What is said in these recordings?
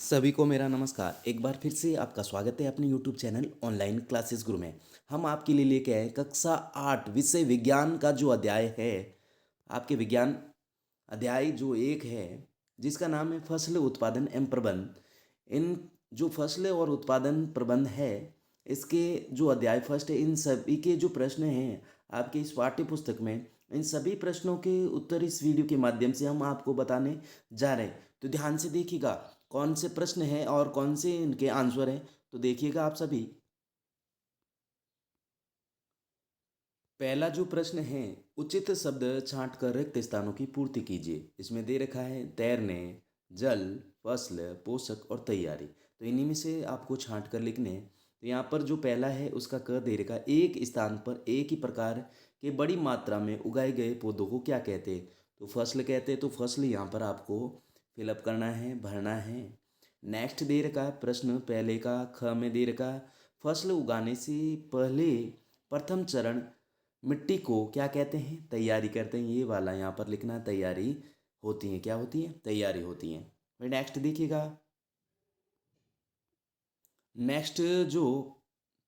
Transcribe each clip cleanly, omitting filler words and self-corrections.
सभी को मेरा नमस्कार। एक बार फिर से आपका स्वागत है अपने YouTube चैनल ऑनलाइन क्लासेस गुरु में। हम आपके लिए लेके आए कक्षा 8 विषय विज्ञान का जो अध्याय है, आपके विज्ञान अध्याय जो एक है, जिसका नाम है फसल उत्पादन एवं प्रबंध। इन जो फसल और उत्पादन प्रबंध है, इसके जो अध्याय फर्स्ट है, इन सभी के जो प्रश्न हैं आपके इस पाठ्य पुस्तक में, इन सभी प्रश्नों के उत्तर इस वीडियो के माध्यम से हम आपको बताने जा रहे हैं। तो ध्यान से देखिएगा कौन से प्रश्न हैं और कौन से इनके आंसर हैं। तो देखिएगा आप सभी। पहला जो प्रश्न है, उचित शब्द छांट कर रिक्त स्थानों की पूर्ति कीजिए। इसमें दे रखा है तैरने, जल, फसल, पोषक और तैयारी। तो इन्हीं में से आपको छांट कर लिखने हैं। तो यहाँ पर जो पहला है उसका क दे रखा है, एक स्थान पर एक ही प्रकार के बड़ी मात्रा में उगाए गए पौधों को क्या कहते हैं? तो फसल कहते हैं। तो फसल यहाँ पर आपको फिलअप करना है, भरना है। नेक्स्ट दे रखा है प्रश्न पहले का ख में दे रखा है, फसल उगाने से पहले प्रथम चरण मिट्टी को क्या कहते हैं? तैयारी करते हैं। ये वाला यहाँ पर लिखना, तैयारी होती है। क्या होती है? तैयारी होती है। फिर नेक्स्ट देखिएगा। नेक्स्ट जो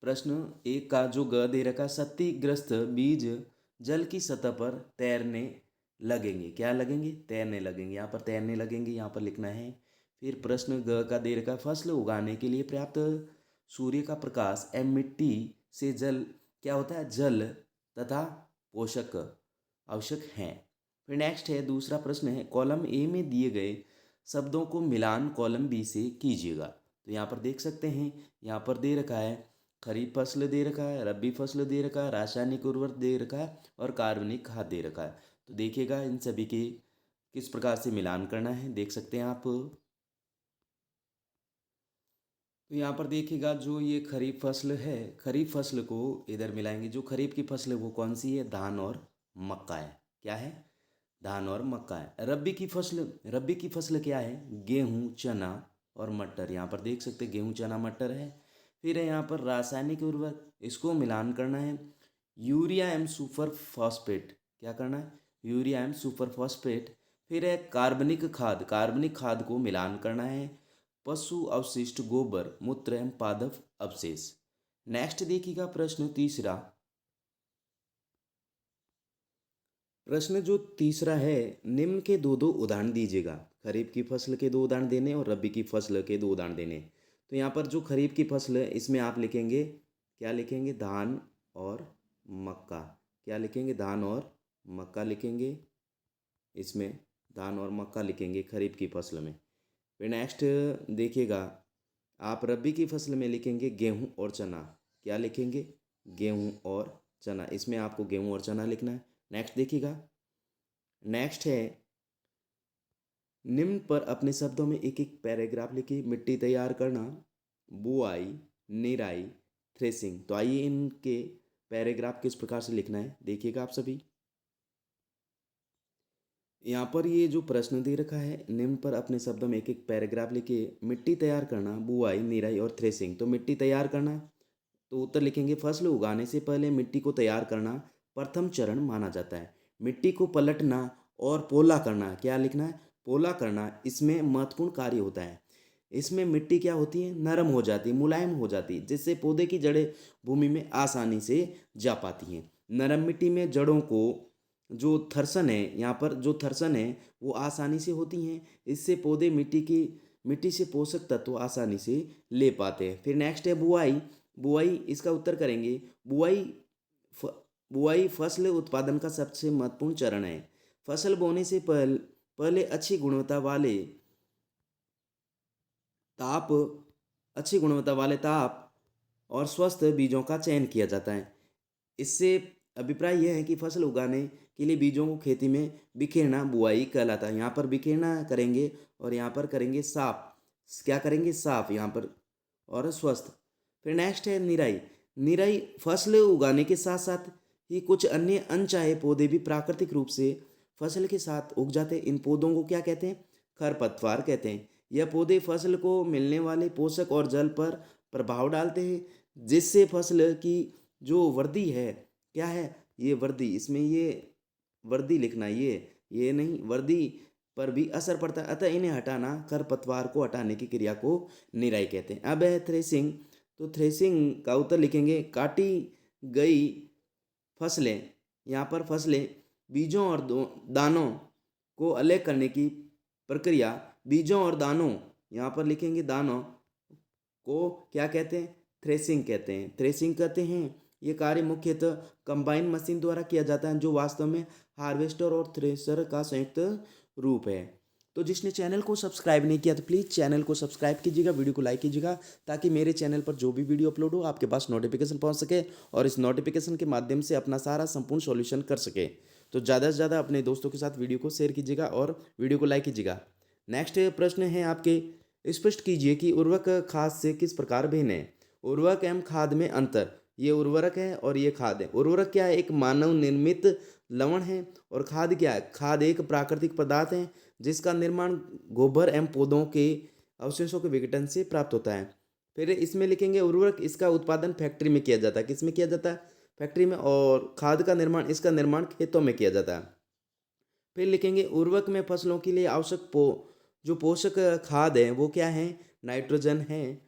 प्रश्न एक का जो ग दे रखा, क्षतिग्रस्त बीज जल की सतह पर तैरने लगेंगे। क्या लगेंगे? तैरने लगेंगे। यहाँ पर तैरने लगेंगे यहाँ पर लिखना है। फिर प्रश्न ग का दे रखा, फसल उगाने के लिए पर्याप्त सूर्य का प्रकाश एवं मिट्टी से जल क्या होता है? जल तथा पोषक आवश्यक हैं। फिर नेक्स्ट है दूसरा प्रश्न है, कॉलम ए में दिए गए शब्दों को मिलान कॉलम बी से कीजिएगा। तो यहाँ पर देख सकते हैं, यहाँ पर दे रखा है खरीफ फसल दे रखा है, रबी फसल दे रखा है, रासायनिक उर्वरक दे रखा है और कार्बनिक खाद दे रखा है। तो देखिएगा इन सभी के किस प्रकार से मिलान करना है, देख सकते हैं आप। तो यहाँ पर देखिएगा जो ये खरीफ फसल है, खरीफ फसल को इधर मिलाएंगे। जो खरीफ की फसल है वो कौन सी है? धान और मक्का है। क्या है? धान और मक्का है। रबी की फसल क्या है? गेहूं, चना और मटर। यहाँ पर देख सकते हैं गेहूं, चना, मटर है। फिर है यहाँ पर रासायनिक उर्वरक, इसको मिलान करना है यूरिया एम सुपर फॉस्फेट। क्या करना है? Urea am super phosphate. फिर है कार्बनिक खाद को मिलान करना है पशु अवशिष्ट, गोबर, मूत्र एवं पादप अवशेष। नेक्स्ट देखिएगा प्रश्न तीसरा। प्रश्न जो तीसरा है, निम्न के दो दो उदाहरण दीजिएगा। खरीफ की फसल के दो उदाहरण देने और रबी की फसल के दो उदाहरण देने। तो यहाँ पर जो खरीफ की फसल है इसमें आप लिखेंगे, क्या लिखेंगे? धान और मक्का। क्या लिखेंगे? धान और मक्का लिखेंगे। इसमें धान और मक्का लिखेंगे खरीफ की फसल में। फिर नेक्स्ट देखिएगा, आप रबी की फसल में लिखेंगे गेहूं और चना। क्या लिखेंगे? गेहूं और चना। इसमें आपको गेहूं और चना लिखना है। नेक्स्ट देखिएगा। नेक्स्ट है, निम्न पर अपने शब्दों में एक एक पैराग्राफ लिखिए। मिट्टी तैयार करना, बुआई, निराई, थ्रेसिंग। तो आइए इनके पैराग्राफ किस प्रकार से लिखना है देखिएगा आप सभी। यहाँ पर ये जो प्रश्न दे रखा है, निम्न पर अपने शब्दों में एक एक पैराग्राफ लिखिए। मिट्टी तैयार करना, बुआई, निराई और थ्रेसिंग। तो मिट्टी तैयार करना, तो उत्तर लिखेंगे फसल उगाने से पहले मिट्टी को तैयार करना प्रथम चरण माना जाता है। मिट्टी को पलटना और पोला करना, क्या लिखना है? पोला करना, इसमें महत्वपूर्ण कार्य होता है। इसमें मिट्टी क्या होती है? नरम हो जाती है, मुलायम हो जाती है, जिससे पौधे की जड़ें भूमि में आसानी से जा पाती हैं। नरम मिट्टी में जड़ों को जो थर्सन है, यहाँ पर जो थर्सन है वो आसानी से होती हैं। इससे पौधे मिट्टी से पोषक तत्व आसानी से ले पाते हैं। फिर नेक्स्ट है बुआई। बुआई इसका उत्तर करेंगे, फ, बुआई फसल उत्पादन का सबसे महत्वपूर्ण चरण है। फसल बोने से पहले ताप अच्छी गुणवत्ता वाले ताप और स्वस्थ बीजों का चयन किया जाता है। इससे अभिप्राय यह है कि फसल उगाने के लिए बीजों को खेती में बिखेरना बुआई कहलाता है। यहाँ पर बिखेरना करेंगे और यहाँ पर करेंगे साफ। क्या करेंगे? साफ यहाँ पर, और स्वस्थ। फिर नेक्स्ट है निराई। निराई फसल उगाने के साथ साथ ही कुछ अन्य अनचाहे पौधे भी प्राकृतिक रूप से फसल के साथ उग जाते हैं। इन पौधों को क्या कहते हैं? खरपतवार कहते हैं। यह पौधे फसल को मिलने वाले पोषक और जल पर प्रभाव डालते हैं, जिससे फसल की जो वृद्धि है, क्या है? ये वृद्धि, इसमें ये वृद्धि लिखना, ये नहीं, वृद्धि पर भी असर पड़ता है, अतः इन्हें हटाना, खरपतवार को हटाने की क्रिया को निराई कहते हैं। अब है थ्रेसिंग, तो थ्रेसिंग का उत्तर लिखेंगे काटी गई फसलें, यहाँ पर फसलें बीजों और दानों को अलग करने की प्रक्रिया, बीजों और दानों, यहाँ पर लिखेंगे दानों को क्या कहते हैं, थ्रेसिंग कहते हैं, थ्रेसिंग कहते हैं। ये कार्य मुख्यतः कंबाइन मशीन द्वारा किया जाता है, जो वास्तव में हार्वेस्टर और थ्रेसर का संयुक्त रूप है। तो जिसने चैनल को सब्सक्राइब नहीं किया तो प्लीज़ चैनल को सब्सक्राइब कीजिएगा, वीडियो को लाइक कीजिएगा, ताकि मेरे चैनल पर जो भी वीडियो अपलोड हो आपके पास नोटिफिकेशन पहुंच सके और इस नोटिफिकेशन के माध्यम से अपना सारा संपूर्ण सॉल्यूशन कर सके। तो ज़्यादा से ज़्यादा अपने दोस्तों के साथ वीडियो को शेयर कीजिएगा और वीडियो को लाइक कीजिएगा। नेक्स्ट प्रश्न है आपके, स्पष्ट कीजिए कि उर्वरक खाद से किस प्रकार भिन्न है। उर्वरक एवं खाद में अंतर, ये उर्वरक है और ये खाद है। उर्वरक क्या है, एक मानव निर्मित लवण है, और खाद क्या है, खाद एक प्राकृतिक पदार्थ है जिसका निर्माण गोबर एवं पौधों के अवशेषों के विघटन से प्राप्त होता है। फिर इसमें लिखेंगे उर्वरक, इसका उत्पादन फैक्ट्री में किया जाता है, किसमें किया जाता है, फैक्ट्री में, और खाद का निर्माण, इसका निर्माण खेतों में किया जाता है। फिर लिखेंगे उर्वरक में फसलों के लिए आवश्यक जो पोषक खाद है वो क्या है, नाइट्रोजन है।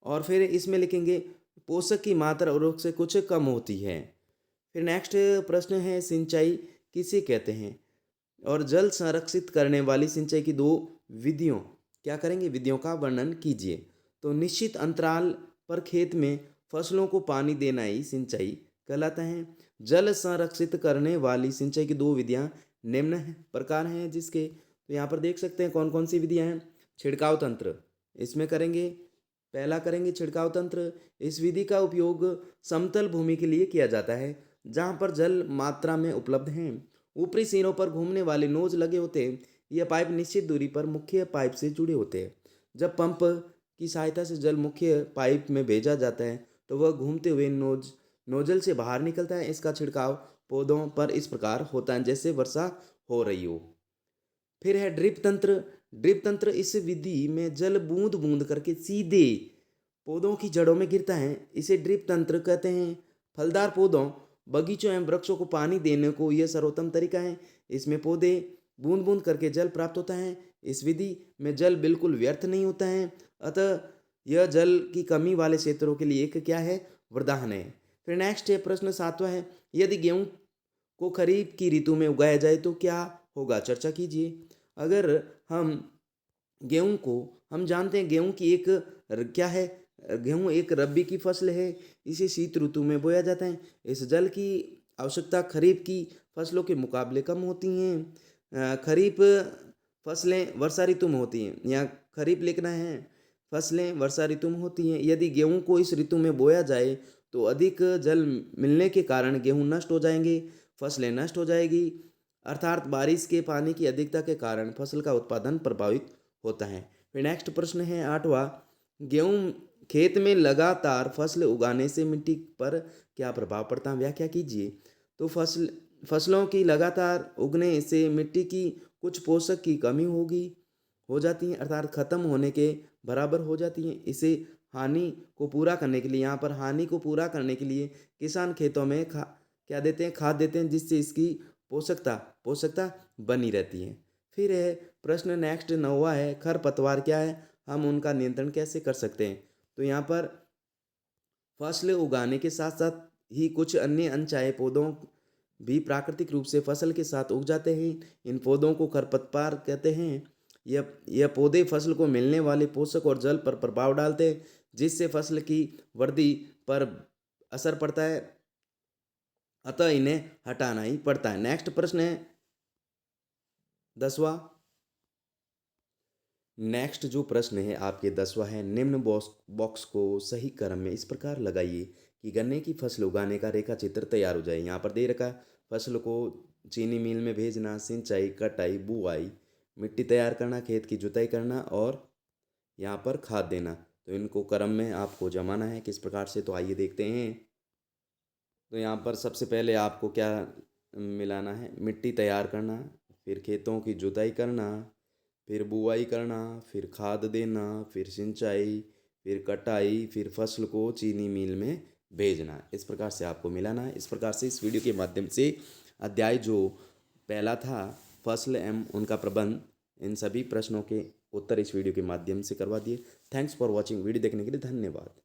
और फिर इसमें लिखेंगे पोषक की मात्रा उर्वरक से कुछ कम होती है। फिर नेक्स्ट प्रश्न है, सिंचाई किसे कहते हैं, और जल संरक्षित करने वाली सिंचाई की दो विधियों, क्या करेंगे, विधियों का वर्णन कीजिए। तो निश्चित अंतराल पर खेत में फसलों को पानी देना ही सिंचाई कहलाता है। जल संरक्षित करने वाली सिंचाई की दो विधियां निम्न प्रकार हैं, जिसके तो यहाँ पर देख सकते हैं कौन कौन सी विधियां हैं। छिड़काव तंत्र, इसमें करेंगे, पहला करेंगे छिड़काव तंत्र। इस विधि का उपयोग समतल भूमि के लिए किया जाता है जहाँ पर जल मात्रा में उपलब्ध हैं। ऊपरी सिरों पर घूमने वाले नोज लगे होते हैं। यह पाइप निश्चित दूरी पर मुख्य पाइप से जुड़े होते हैं। जब पंप की सहायता से जल मुख्य पाइप में भेजा जाता है तो वह घूमते हुए नोजल से बाहर निकलता है। इसका छिड़काव पौधों पर इस प्रकार होता है जैसे वर्षा हो रही हो। फिर है ड्रिप तंत्र। ड्रिप तंत्र, इस विधि में जल बूंद बूंद करके सीधे पौधों की जड़ों में गिरता है, इसे ड्रिप तंत्र कहते हैं। फलदार पौधों, बगीचों एवं वृक्षों को पानी देने को यह सर्वोत्तम तरीका है। इसमें पौधे बूंद बूंद करके जल प्राप्त होता है। इस विधि में जल बिल्कुल व्यर्थ नहीं होता है, अतः यह जल की कमी वाले क्षेत्रों के लिए एक क्या है, वरदान है। फिर नेक्स्ट है प्रश्न 7वां है, यदि गेहूं को खरीफ की ऋतु में उगाया जाए तो क्या होगा, चर्चा कीजिए। अगर हम गेहूं को, हम जानते हैं गेहूं की एक क्या है, गेहूं एक रबी की फसल है, इसे शीत ऋतु में बोया जाता है। इस जल की आवश्यकता खरीफ की फसलों के मुकाबले कम होती हैं। खरीफ फसलें वर्षा ऋतु में होती हैं, यहाँ खरीफ लिखना है, फसलें वर्षा ऋतु में होती हैं। यदि गेहूं को इस ऋतु में बोया जाए तो अधिक जल मिलने के कारण गेहूं नष्ट हो जाएंगे, फसलें नष्ट हो जाएगी, अर्थात बारिश के पानी की अधिकता के कारण फसल का उत्पादन प्रभावित होता है। फिर नेक्स्ट प्रश्न है 8वां, गेहूं खेत में लगातार फसल उगाने से मिट्टी पर क्या प्रभाव पड़ता है, व्याख्या कीजिए। तो फसलों की लगातार उगने से मिट्टी की कुछ पोषक की कमी हो जाती है, अर्थात खत्म होने के बराबर हो जाती है। इसे हानि को पूरा करने के लिए, यहाँ पर हानि को पूरा करने के लिए किसान खेतों में क्या देते हैं, खाद देते हैं, जिससे इसकी पोषकता बनी रहती है। फिर है प्रश्न नेक्स्ट 9वां है, खरपतवार क्या है, हम उनका नियंत्रण कैसे कर सकते हैं। तो यहाँ पर फसल उगाने के साथ साथ ही कुछ अन्य अनचाहे पौधों भी प्राकृतिक रूप से फसल के साथ उग जाते हैं। इन पौधों को खरपतवार कहते हैं। यह पौधे फसल को मिलने वाले पोषक और जल पर प्रभाव डालते हैं, जिससे फसल की वृद्धि पर असर पड़ता है, अतः इन्हें हटाना ही पड़ता है। नेक्स्ट प्रश्न है 10वां। नेक्स्ट जो प्रश्न है आपके 10वां है, निम्न बॉक्स को सही क्रम में इस प्रकार लगाइए कि गन्ने की फसल उगाने का रेखा चित्र तैयार हो जाए। यहाँ पर दे रखा है फसल को चीनी मिल में भेजना, सिंचाई, कटाई, बुआई, मिट्टी तैयार करना, खेत की जुताई करना और यहाँ पर खाद देना। तो इनको क्रम में आपको जमाना है किस प्रकार से, तो आइए देखते हैं। तो यहाँ पर सबसे पहले आपको क्या मिलाना है, मिट्टी तैयार करना, फिर खेतों की जुताई करना, फिर बुआई करना, फिर खाद देना, फिर सिंचाई, फिर कटाई, फिर फसल को चीनी मिल में भेजना। इस प्रकार से आपको मिलाना है। इस प्रकार से इस वीडियो के माध्यम से अध्याय जो पहला था फसल एवं उनका प्रबंध इन सभी प्रश्नों के उत्तर इस वीडियो के माध्यम से करवा दिए। Thanks for watching. वीडियो देखने के लिए धन्यवाद।